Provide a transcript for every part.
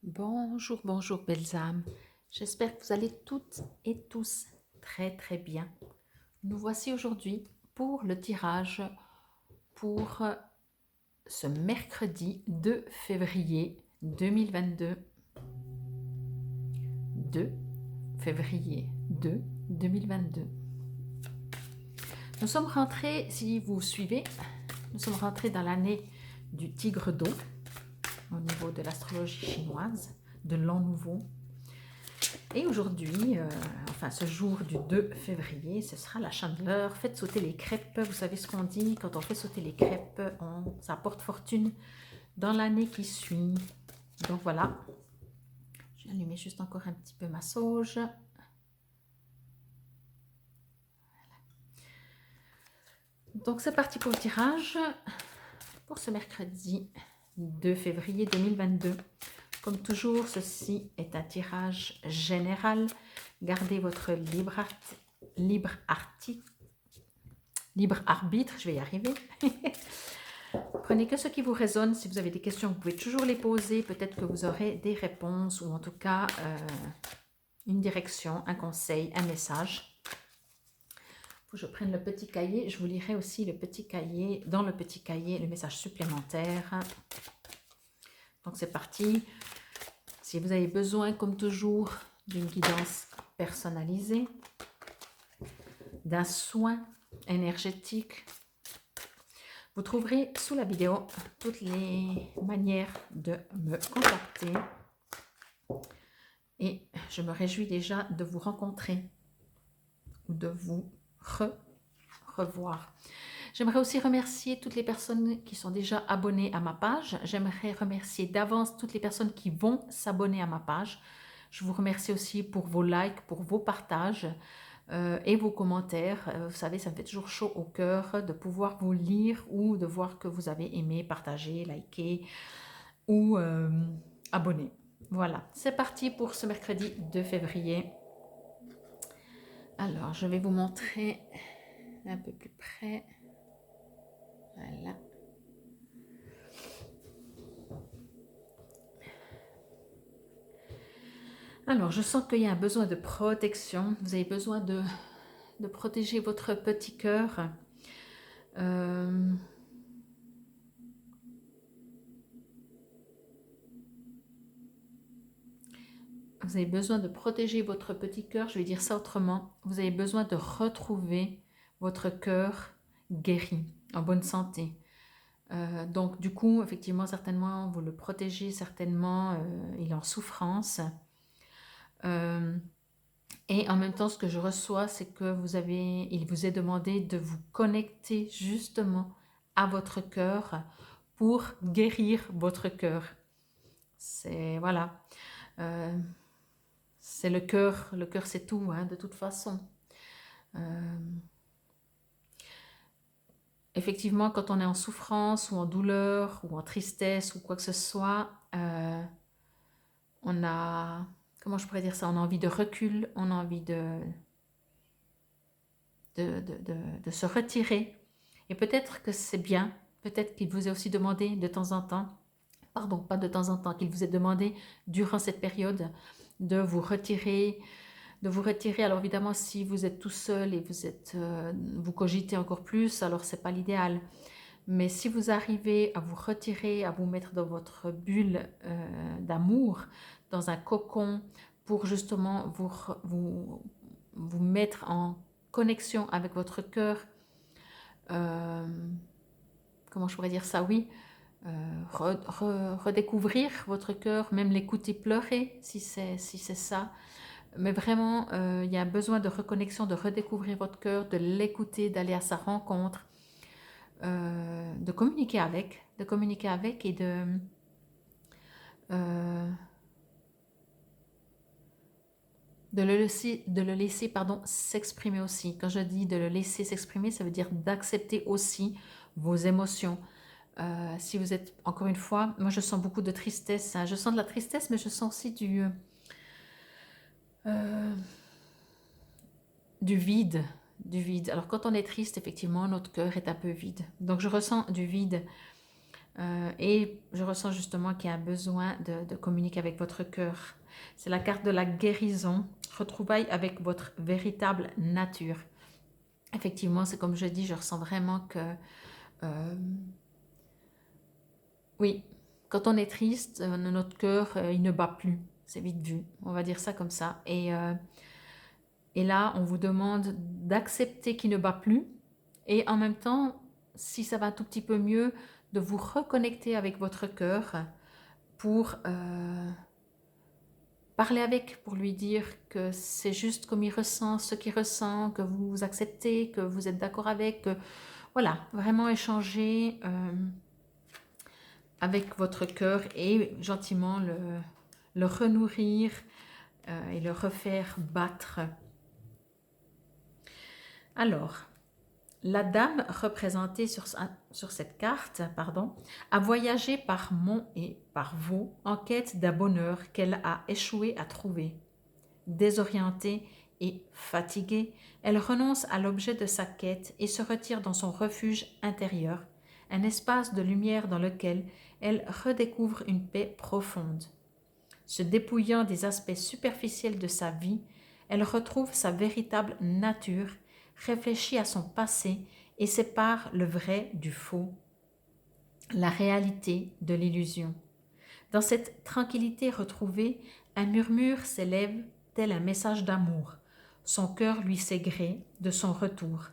Bonjour, bonjour belles âmes. J'espère que vous allez toutes et tous très très bien. Nous voici aujourd'hui pour le tirage pour ce mercredi 2 février 2022. 2 février 2 2022. Nous sommes rentrés, si vous suivez, nous sommes rentrés dans l'année du tigre d'eau au niveau de l'astrologie chinoise, de l'an nouveau. Et aujourd'hui, enfin ce jour du 2 février, ce sera la chandeleur. Faites sauter les crêpes. Vous savez ce qu'on dit, quand on fait sauter les crêpes, ça apporte fortune dans l'année qui suit. Donc voilà, je vais allumer juste encore un petit peu ma sauge. Donc c'est parti pour le tirage pour ce mercredi 2 février 2022. Comme toujours, ceci est un tirage général. Gardez votre libre arbitre, je vais y arriver. Prenez que ce qui vous résonne. Si vous avez des questions, vous pouvez toujours les poser. Peut-être que vous aurez des réponses ou en tout cas une direction, un conseil, un message. Il faut que je prenne le petit cahier. Je vous lirai aussi le petit cahier, dans le petit cahier, le message supplémentaire. Donc c'est parti. Si vous avez besoin, comme toujours, d'une guidance personnalisée, d'un soin énergétique, vous trouverez sous la vidéo toutes les manières de me contacter. Et je me réjouis déjà de vous rencontrer ou de vous revoir. J'aimerais aussi remercier toutes les personnes qui sont déjà abonnées à ma page. J'aimerais remercier d'avance toutes les personnes qui vont s'abonner à ma page. Je vous remercie aussi pour vos likes, pour vos partages et vos commentaires. Vous savez, ça me fait toujours chaud au cœur de pouvoir vous lire ou de voir que vous avez aimé, partagé, liké ou abonné. Voilà, c'est parti pour ce mercredi 2 février. Alors, je vais vous montrer un peu plus près. Voilà. Alors, je sens qu'il y a un besoin de protection. Vous avez besoin de protéger votre petit cœur. Vous avez besoin de protéger votre petit cœur. Je vais dire ça autrement. Vous avez besoin de retrouver votre cœur guéri, en bonne santé. Donc, du coup, effectivement, certainement, vous le protégez, certainement, il est en souffrance. Et en même temps, ce que je reçois, c'est que il vous est demandé de vous connecter justement à votre cœur pour guérir votre cœur. C'est, voilà, c'est le cœur c'est tout, hein, de toute façon. Effectivement, quand on est en souffrance ou en douleur ou en tristesse ou quoi que ce soit, on a, comment je pourrais dire ça, on a envie de recul, on a envie de se retirer. Et peut-être que c'est bien, peut-être qu'il vous est aussi demandé de temps en temps, pardon, pas de temps en temps, qu'il vous est demandé durant cette période de vous retirer, Alors évidemment, si vous êtes tout seul et vous cogitez encore plus, alors c'est pas l'idéal. Mais si vous arrivez à vous retirer, à vous mettre dans votre bulle d'amour, dans un cocon, pour justement vous mettre en connexion avec votre cœur, comment je pourrais dire ça, oui, redécouvrir votre cœur, même l'écouter pleurer si c'est ça. Mais vraiment, il y a un besoin de reconnexion, de redécouvrir votre cœur, de l'écouter, d'aller à sa rencontre, de communiquer avec et de le laisser s'exprimer aussi. Quand je dis de le laisser s'exprimer, ça veut dire d'accepter aussi vos émotions. Si vous êtes, encore une fois, moi je sens beaucoup de tristesse, hein. Je sens de la tristesse, mais je sens aussi du vide. Alors quand on est triste, effectivement, notre cœur est un peu vide. Donc je ressens du vide. Et je ressens justement qu'il y a un besoin de communiquer avec votre cœur. C'est la carte de la guérison, retrouvailles avec votre véritable nature. Effectivement, c'est comme je dis, je ressens vraiment que, euh, oui, quand on est triste, notre cœur, il ne bat plus. C'est vite vu, on va dire ça comme ça. Et là, on vous demande d'accepter qu'il ne bat plus. Et en même temps, si ça va un tout petit peu mieux, de vous reconnecter avec votre cœur pour parler avec, pour lui dire que c'est juste comme il ressent, ce qu'il ressent, que vous acceptez, que vous êtes d'accord avec, que voilà, vraiment échanger avec votre cœur et gentiment le renourrir et le refaire battre. Alors, la dame représentée sur cette carte a voyagé par monts et par vaux en quête d'un bonheur qu'elle a échoué à trouver. Désorientée et fatiguée, elle renonce à l'objet de sa quête et se retire dans son refuge intérieur, un espace de lumière dans lequel elle redécouvre une paix profonde. Se dépouillant des aspects superficiels de sa vie, elle retrouve sa véritable nature, réfléchit à son passé et sépare le vrai du faux, la réalité de l'illusion. Dans cette tranquillité retrouvée, un murmure s'élève tel un message d'amour. Son cœur lui sait gré de son retour.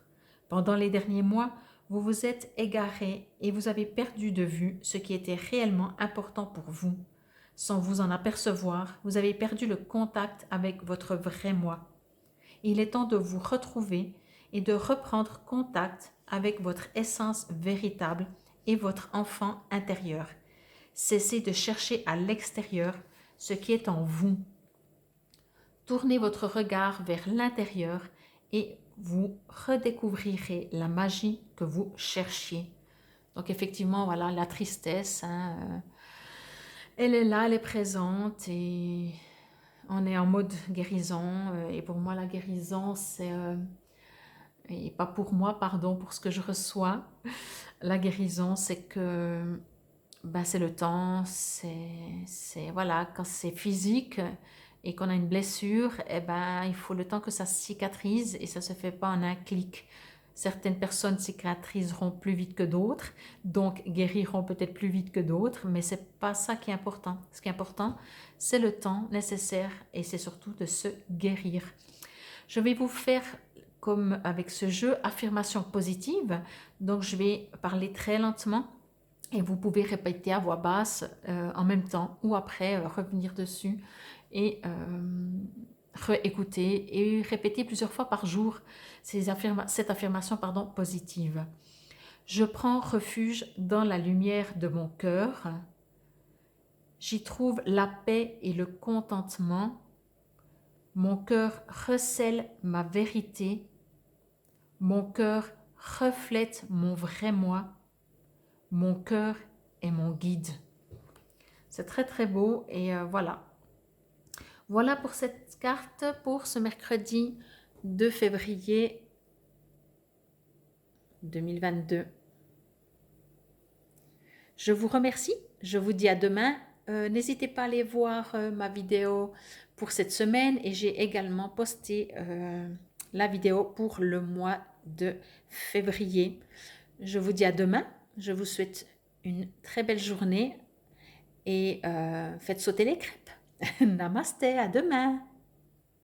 Pendant les derniers mois, vous vous êtes égaré et vous avez perdu de vue ce qui était réellement important pour vous. Sans vous en apercevoir, vous avez perdu le contact avec votre vrai moi. Il est temps de vous retrouver et de reprendre contact avec votre essence véritable et votre enfant intérieur. Cessez de chercher à l'extérieur ce qui est en vous. Tournez votre regard vers l'intérieur et vous redécouvrirez la magie que vous cherchiez. Donc effectivement, voilà, la tristesse, elle est là, elle est présente et on est en mode guérison. Et pour moi, la guérison, c'est... et pas pour moi, pardon, pour ce que je reçois. La guérison, c'est que ben, c'est le temps, voilà, quand c'est physique et qu'on a une blessure, eh ben, il faut le temps que ça cicatrise et ça ne se fait pas en un clic. Certaines personnes cicatriseront plus vite que d'autres, donc guériront peut-être plus vite que d'autres, mais ce n'est pas ça qui est important. Ce qui est important, c'est le temps nécessaire et c'est surtout de se guérir. Je vais vous faire, comme avec ce jeu, affirmation positive. Donc, je vais parler très lentement et vous pouvez répéter à voix basse en même temps ou après revenir dessus et réécouter et répéter plusieurs fois par jour cette affirmation positive. Je prends refuge dans la lumière de mon cœur. J'y trouve la paix et le contentement. Mon cœur recèle ma vérité. Mon cœur reflète mon vrai moi. Mon cœur est mon guide. C'est très très beau et voilà. Voilà pour cette carte pour ce mercredi 2 février 2022. Je vous remercie. Je vous dis à demain. N'hésitez pas à aller voir ma vidéo pour cette semaine et j'ai également posté la vidéo pour le mois de février. Je vous dis à demain. Je vous souhaite une très belle journée et faites sauter les crêpes. Namasté, à demain.